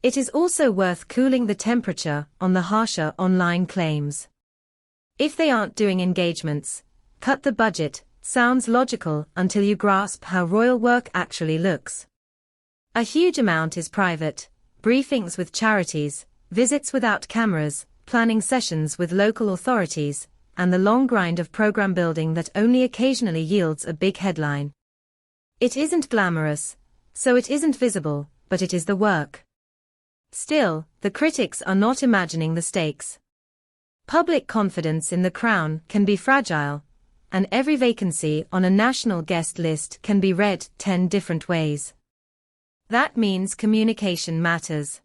It is also worth cooling the temperature on the harsher online claims. If they aren't doing engagements, cut the budget, sounds logical until you grasp how royal work actually looks. A huge amount is private: briefings with charities, visits without cameras, planning sessions with local authorities, and the long grind of program building that only occasionally yields a big headline. It isn't glamorous, so it isn't visible, but it is the work. Still, the critics are not imagining the stakes. Public confidence in the crown can be fragile, and every vacancy on a national guest list can be read 10 different ways. That means communication matters.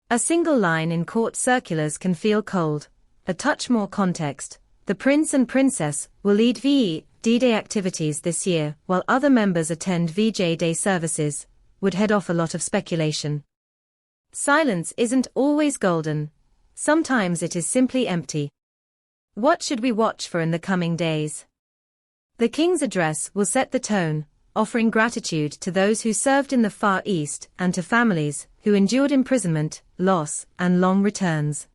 A single line in court circulars can feel cold. A touch more context: the Prince and Princess will lead VE D-Day activities this year, while other members attend VJ Day services, would head off a lot of speculation. Silence isn't always golden. Sometimes it is simply empty. What should we watch for in the coming days? The King's address will set the tone, offering gratitude to those who served in the Far East and to families who endured imprisonment, loss, and long returns.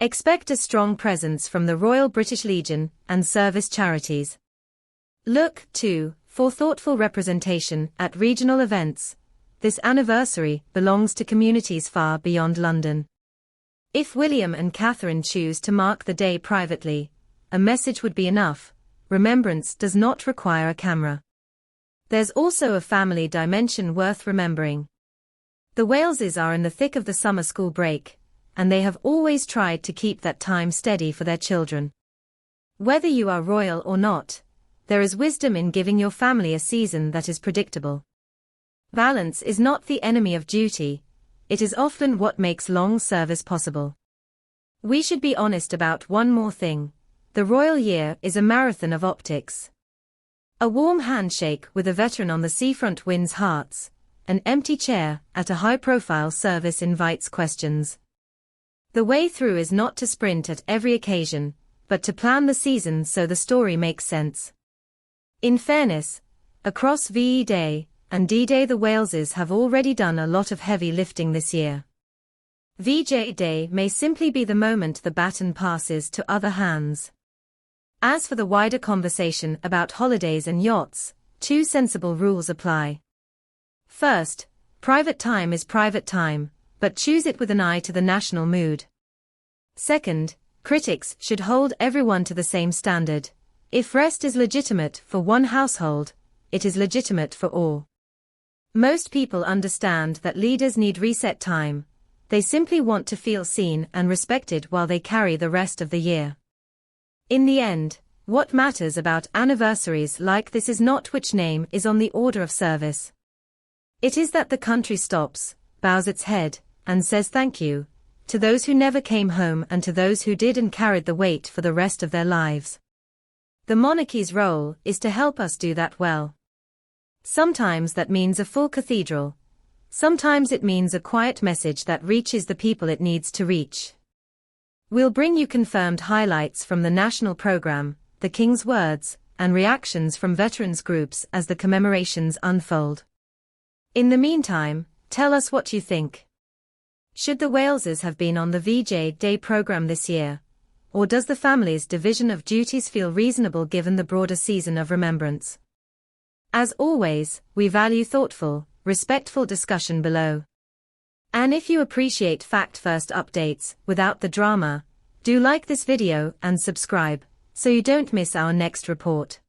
Expect a strong presence from the Royal British Legion and service charities. Look, too, for thoughtful representation at regional events. This anniversary belongs to communities far beyond London. If William and Catherine choose to mark the day privately, a message would be enough: remembrance does not require a camera. There's also a family dimension worth remembering. The Waleses are in the thick of the summer school break, and they have always tried to keep that time steady for their children. Whether you are royal or not, there is wisdom in giving your family a season that is predictable. Balance is not the enemy of duty. It is often what makes long service possible. We should be honest about one more thing: the royal year is a marathon of optics. A warm handshake with a veteran on the seafront wins hearts. An empty chair at a high-profile service invites questions. The way through is not to sprint at every occasion, but to plan the season so the story makes sense. In fairness, across VE Day and D-Day, the Waleses have already done a lot of heavy lifting this year. VJ Day may simply be the moment the baton passes to other hands. As for the wider conversation about holidays and yachts, 2 sensible rules apply. First, private time is private time, but choose it with an eye to the national mood. Second, critics should hold everyone to the same standard. If rest is legitimate for one household, it is legitimate for all. Most people understand that leaders need reset time. They simply want to feel seen and respected while they carry the rest of the year. In the end, what matters about anniversaries like this is not which name is on the order of service. It is that the country stops, bows its head, and says thank you, to those who never came home and to those who did and carried the weight for the rest of their lives. The monarchy's role is to help us do that well. Sometimes that means a full cathedral. Sometimes it means a quiet message that reaches the people it needs to reach. We'll bring you confirmed highlights from the national program, the King's words, and reactions from veterans groups as the commemorations unfold. In the meantime, tell us what you think. Should the Waleses have been on the VJ Day program this year? Or does the family's division of duties feel reasonable given the broader season of remembrance? As always, we value thoughtful, respectful discussion below. And if you appreciate fact-first updates without the drama, do like this video and subscribe so you don't miss our next report.